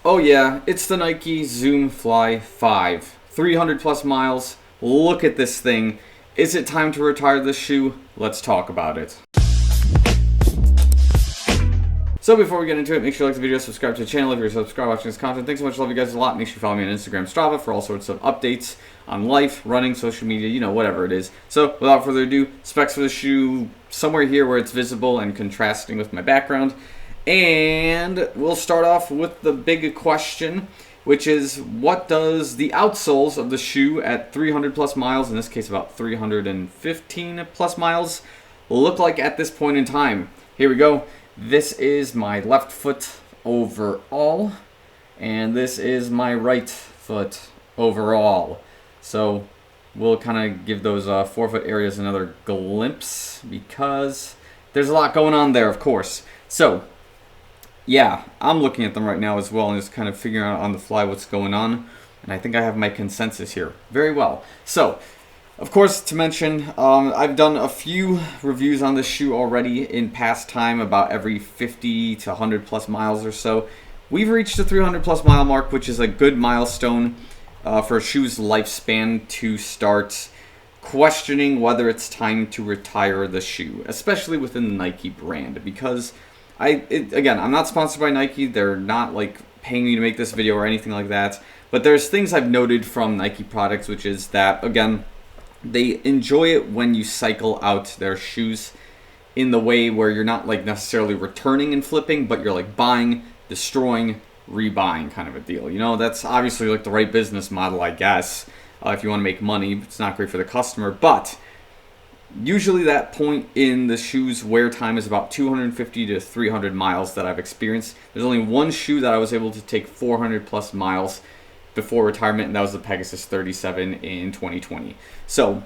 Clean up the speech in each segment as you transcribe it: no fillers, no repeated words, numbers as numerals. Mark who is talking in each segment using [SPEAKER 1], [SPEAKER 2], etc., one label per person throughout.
[SPEAKER 1] Oh yeah, it's the Nike Zoom Fly 5. 300 plus miles. Look at this thing. Is it time to retire this shoe? Let's talk about it. So before we get into it, make sure you like the video, subscribe to the channel if you're subscribed watching this content. Thanks so much, love you guys a lot. Make sure you follow me on Instagram, Strava for all sorts of updates on life, running, social media, whatever it is. So without further ado, specs for the shoe somewhere here where it's visible and contrasting with my background. And we'll start off with the big question, which is what does the outsoles of the shoe at 300 plus miles, in this case about 315 plus miles, look like at this point in time? Here we go. This is my left foot overall, and this is my right foot overall. So we'll kind of give those forefoot areas another glimpse because there's a lot going on there, of course. So yeah, I'm looking at them right now as well and just kind of figuring out on the fly what's going on. And I think I have my consensus here very well. So, of course, to mention, I've done a few reviews on this shoe already in past time, about every 50 to 100 plus miles or so. We've reached the 300 plus mile mark, which is a good milestone for a shoe's lifespan to start questioning whether it's time to retire the shoe, especially within the Nike brand, because again, I'm not sponsored by Nike. They're not like paying me to make this video or anything like that. But there's things I've noted from Nike products, which is that, again, they enjoy it when you cycle out their shoes in the way where you're not like necessarily returning and flipping, but you're like buying, destroying, rebuying kind of a deal. That's obviously like the right business model, I guess, if you want to make money. It's not great for the customer, but usually that point in the shoe's wear time is about 250 to 300 miles that I've experienced. There's only one shoe that I was able to take 400 plus miles before retirement, and that was the Pegasus 37 in 2020. So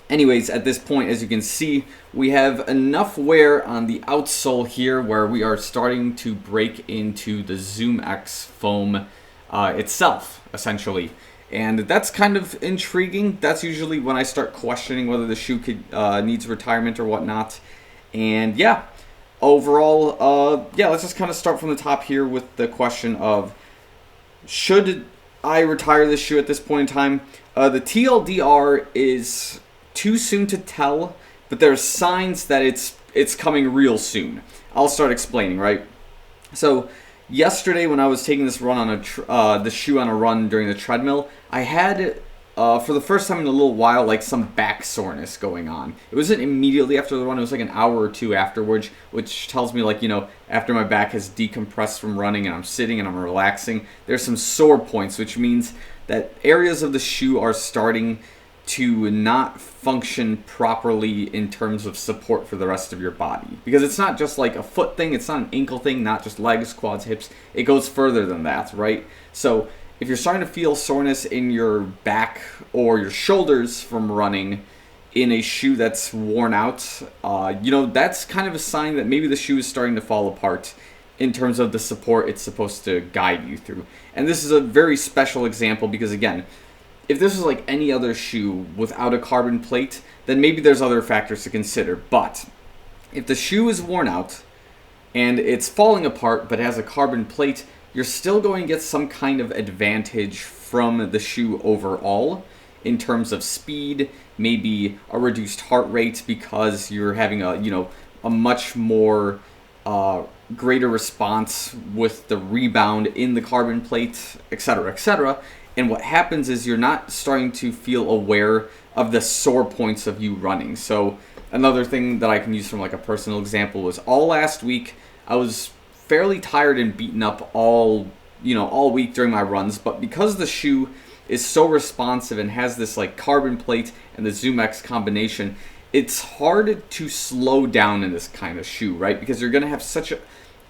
[SPEAKER 1] anyways, at this point, as you can see, we have enough wear on the outsole here where we are starting to break into the Zoom X foam itself, essentially. And that's kind of intriguing. That's usually when I start questioning whether the shoe needs retirement or whatnot. And yeah, overall, let's just kind of start from the top here with the question of, should I retire this shoe at this point in time? The TLDR is too soon to tell, but there's signs that it's coming real soon. I'll start explaining, right? So yesterday, when I was taking this run on the shoe on a run during the treadmill, I had, for the first time in a little while, like some back soreness going on. It wasn't immediately after the run; it was like an hour or two afterwards, which tells me, like, after my back has decompressed from running and I'm sitting and I'm relaxing, there's some sore points, which means that areas of the shoe are starting to not function properly in terms of support for the rest of your body. Because it's not just like a foot thing, it's not an ankle thing, not just legs, quads, hips. It goes further than that, right? So if you're starting to feel soreness in your back or your shoulders from running in a shoe that's worn out, that's kind of a sign that maybe the shoe is starting to fall apart in terms of the support it's supposed to guide you through. And this is a very special example because, again, if this was like any other shoe without a carbon plate, then maybe there's other factors to consider. But if the shoe is worn out and it's falling apart but has a carbon plate, you're still going to get some kind of advantage from the shoe overall in terms of speed, maybe a reduced heart rate because you're having a much more greater response with the rebound in the carbon plate, etc., etc. And what happens is you're not starting to feel aware of the sore points of you running. So another thing that I can use from like a personal example was all last week I was fairly tired and beaten up all week during my runs, but because the shoe is so responsive and has this like carbon plate and the Zoom X combination, it's hard to slow down in this kind of shoe, right? Because you're going to have such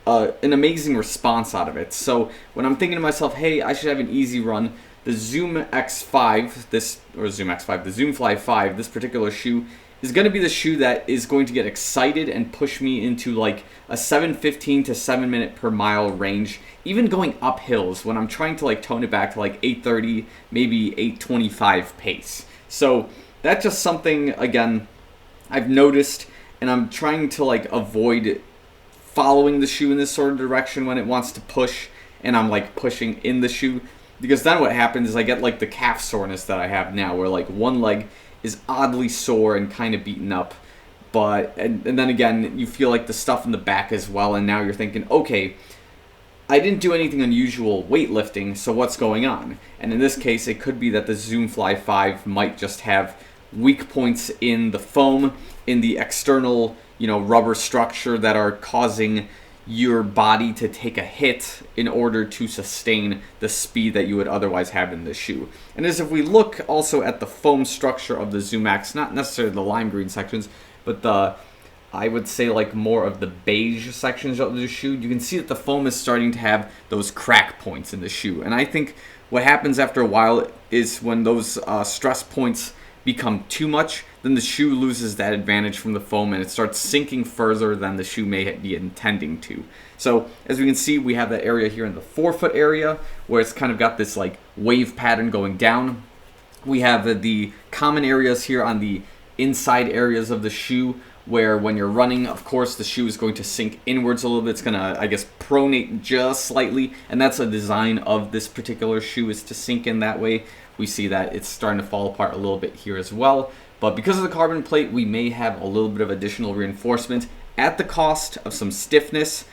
[SPEAKER 1] an amazing response out of it. So when I'm thinking to myself, hey, I should have an easy run, the Zoom X5, the Zoom Fly 5, this particular shoe is going to be the shoe that is going to get excited and push me into like a 7:15 to 7 minute per mile range, even going up hills when I'm trying to like tone it back to like 8:30, maybe 8:25 pace. So that's just something, again, I've noticed, and I'm trying to like avoid following the shoe in this sort of direction when it wants to push and I'm like pushing in the shoe, because then what happens is I get like the calf soreness that I have now, where like one leg is oddly sore and kind of beaten up. But and then again, you feel like the stuff in the back as well, and now you're thinking, okay, I didn't do anything unusual weightlifting, so what's going on? And in this case, it could be that the Zoom Fly 5 might just have weak points in the foam, in the external, rubber structure that are causing your body to take a hit in order to sustain the speed that you would otherwise have in the shoe. And as if we look also at the foam structure of the ZoomX, not necessarily the lime green sections, but I would say like more of the beige sections of the shoe, you can see that the foam is starting to have those crack points in the shoe. And I think what happens after a while is when those stress points become too much, then the shoe loses that advantage from the foam and it starts sinking further than the shoe may be intending to. So as we can see, we have that area here in the forefoot area where it's kind of got this like wave pattern going down. We have the common areas here on the inside areas of the shoe where when you're running, of course, the shoe is going to sink inwards a little bit. It's going to, I guess, pronate just slightly, and that's a design of this particular shoe, is to sink in that way. We see that it's starting to fall apart a little bit here as well. But because of the carbon plate, we may have a little bit of additional reinforcement at the cost of some stiffness,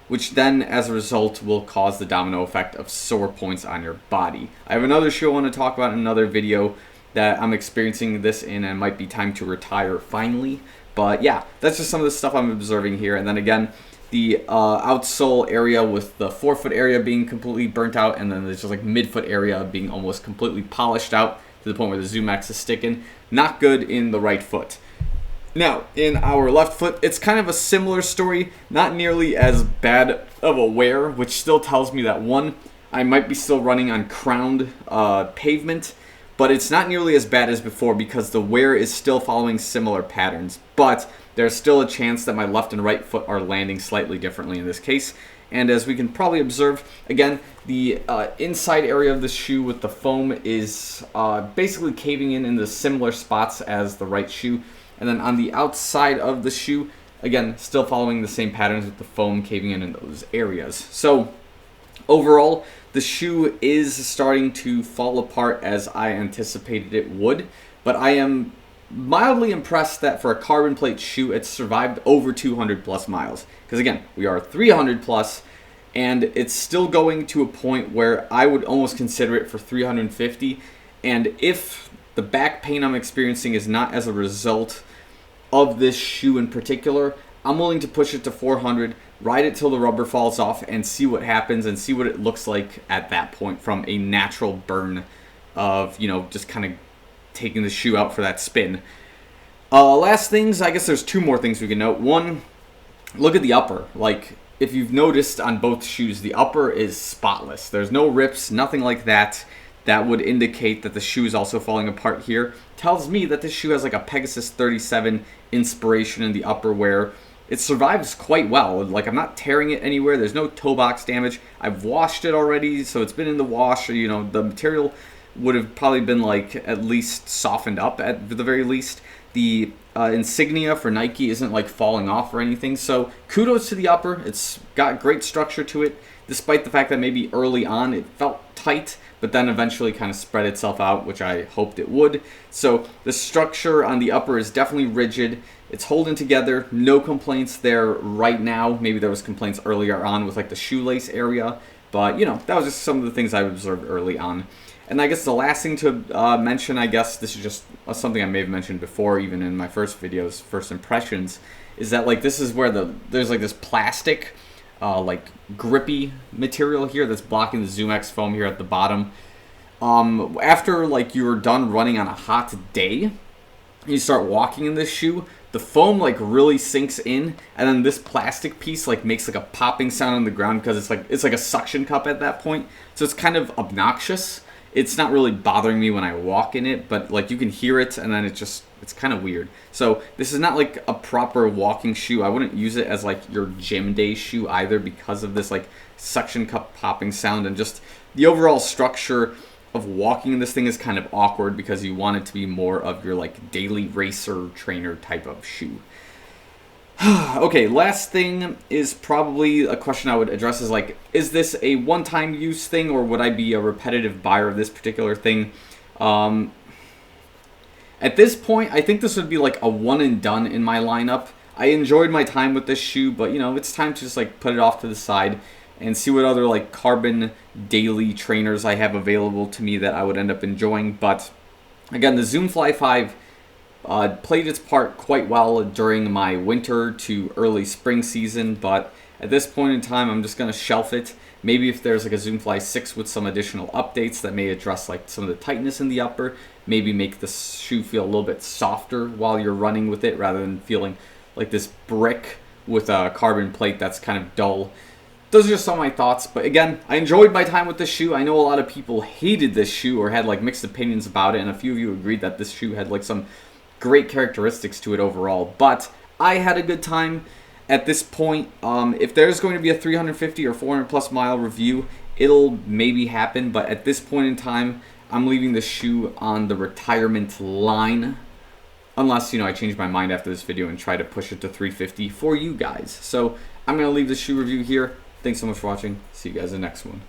[SPEAKER 1] which then, as a result, will cause the domino effect of sore points on your body. I have another shoe I want to talk about in another video that I'm experiencing this in, and it might be time to retire finally. But yeah, that's just some of the stuff I'm observing here. And then again, the outsole area with the forefoot area being completely burnt out, and then there's just like midfoot area being almost completely polished out to the point where the ZoomX is sticking. Not good in the right foot. Now, in our left foot, it's kind of a similar story, not nearly as bad of a wear, which still tells me that one, I might be still running on crowned pavement, but it's not nearly as bad as before because the wear is still following similar patterns. But there's still a chance that my left and right foot are landing slightly differently in this case. And as we can probably observe, again, the inside area of the shoe with the foam is basically caving in the similar spots as the right shoe. And then on the outside of the shoe, again, still following the same patterns with the foam caving in those areas. So overall, the shoe is starting to fall apart as I anticipated it would, but I am mildly impressed that for a carbon plate shoe, it's survived over 200 plus miles. Because again, we are 300 plus, and it's still going to a point where I would almost consider it for 350. And if the back pain I'm experiencing is not as a result of this shoe in particular, I'm willing to push it to 400, ride it till the rubber falls off, and see what happens and see what it looks like at that point from a natural burn of, just kind of taking the shoe out for that spin. Last things, I guess there's two more things we can note. One, look at the upper. Like, if you've noticed on both shoes, the upper is spotless. There's no rips, nothing like that. That would indicate that the shoe is also falling apart here. Tells me that this shoe has like a Pegasus 37 inspiration in the upper where it survives quite well. Like, I'm not tearing it anywhere. There's no toe box damage. I've washed it already, so it's been in the wash. The material would have probably been like at least softened up at the very least. The insignia for Nike isn't like falling off or anything. So kudos to the upper. It's got great structure to it, despite the fact that maybe early on it felt tight, but then eventually kind of spread itself out, which I hoped it would. So the structure on the upper is definitely rigid. It's holding together. No complaints there right now. Maybe there was complaints earlier on with like the shoelace area, but that was just some of the things I observed early on. And I guess the last thing to mention, I guess this is just something I may have mentioned before, even in my first videos, first impressions, is that like this is where there's like this plastic, like grippy material here that's blocking the ZoomX foam here at the bottom. After like you're done running on a hot day, you start walking in this shoe, the foam like really sinks in, and then this plastic piece like makes like a popping sound on the ground because it's like a suction cup at that point. So it's kind of obnoxious. It's not really bothering me when I walk in it, but like you can hear it, and then it's kind of weird. So this is not like a proper walking shoe. I wouldn't use it as like your gym day shoe either because of this like suction cup popping sound, and just the overall structure of walking in this thing is kind of awkward because you want it to be more of your like daily racer trainer type of shoe. Okay, last thing is probably a question I would address is like, is this a one-time use thing or would I be a repetitive buyer of this particular thing? At this point, I think this would be like a one and done in my lineup. I enjoyed my time with this shoe, but you know, it's time to just like put it off to the side and see what other like carbon daily trainers I have available to me that I would end up enjoying. But again, the Zoom Fly 5 played its part quite well during my winter to early spring season, but at this point in time, I'm just going to shelf it. Maybe if there's like a Zoom Fly 6 with some additional updates that may address like some of the tightness in the upper, maybe make the shoe feel a little bit softer while you're running with it rather than feeling like this brick with a carbon plate that's kind of dull. Those are just some of my thoughts, but again, I enjoyed my time with this shoe. I know a lot of people hated this shoe or had like mixed opinions about it, and a few of you agreed that this shoe had like some great characteristics to it overall, but I had a good time. At this point, if there's going to be a 350 or 400 plus mile review, it'll maybe happen, but at this point in time, I'm leaving the shoe on the retirement line, unless, you know, I change my mind after this video and try to push it to 350 for you guys. So I'm going to leave the shoe review here. Thanks so much for watching. See you guys in the next one.